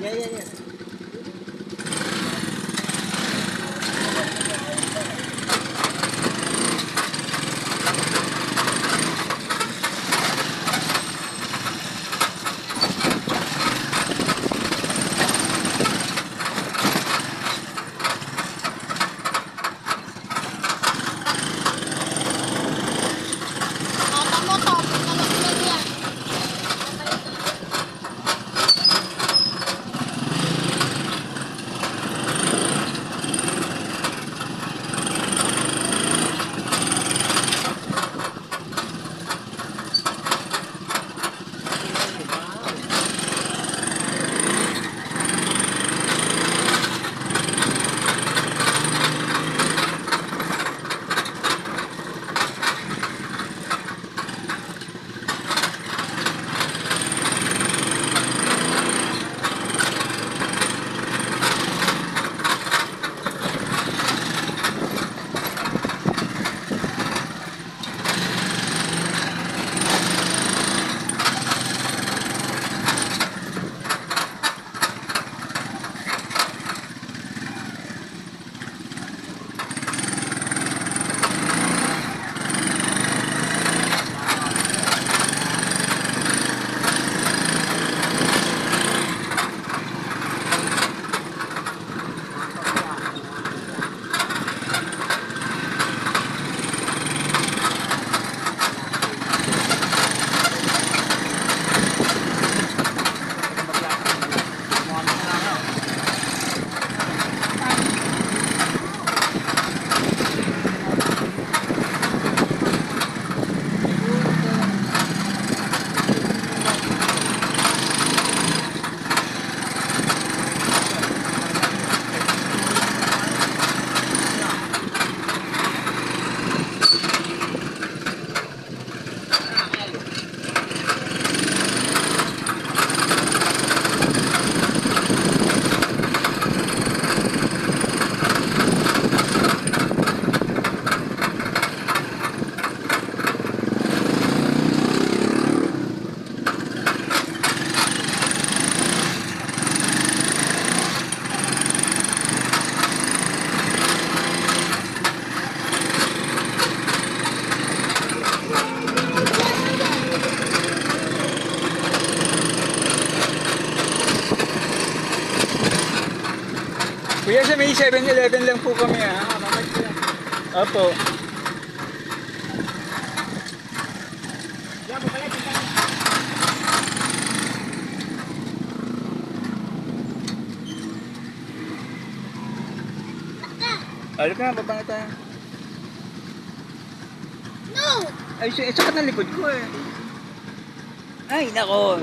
Yeah, yeah, yeah. Mata mo to, nalaglag yan. Kuya, sa may 7-Eleven lang po kami ha. Opo. Alok na, baba na tayo. No! Ay, sakit ng likod ko eh. Ay, nako.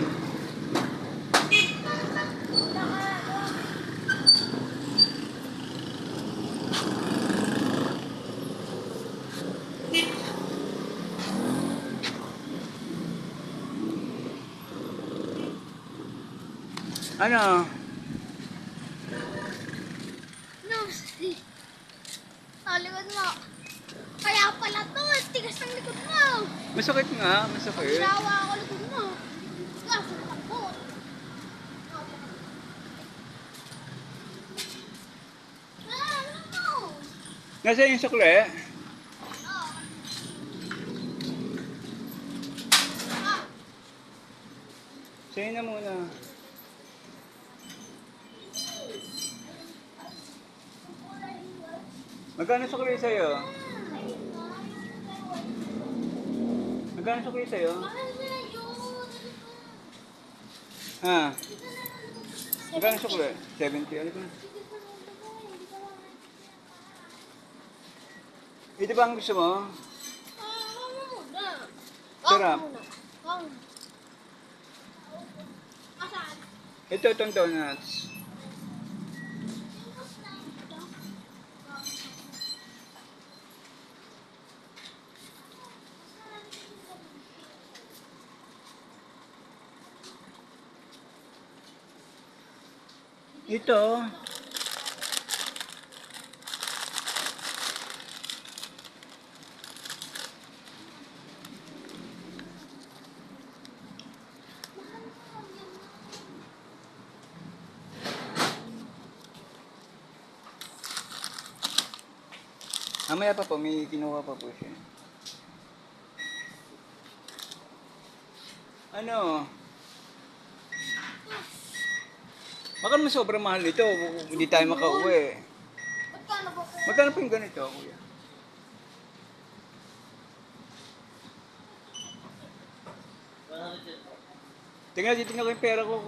Ano? No! Likod mo. Kaya pala to, tigas ng likod mo. Masakit nga, masakit. Nawa ako likod mo. Kaso ako. Ano mo? Nasa yung sukle? Sa'yo na muna. Magkano sukle sa'yo? Magkano sukle sa'yo? Ha? Magkano sukle? 70. Ano ba? Ito ba ang gusto mo? Sarap. Ito, itong donuts. Ito. Mamaya pa po, may kinuha pa po siya. Ano? Baka naman sobrang mahal ito. Hindi tayo makauwi. Magkano ba? Magkano po yung ganito, kuya? Tingnan ko yung pera ko kung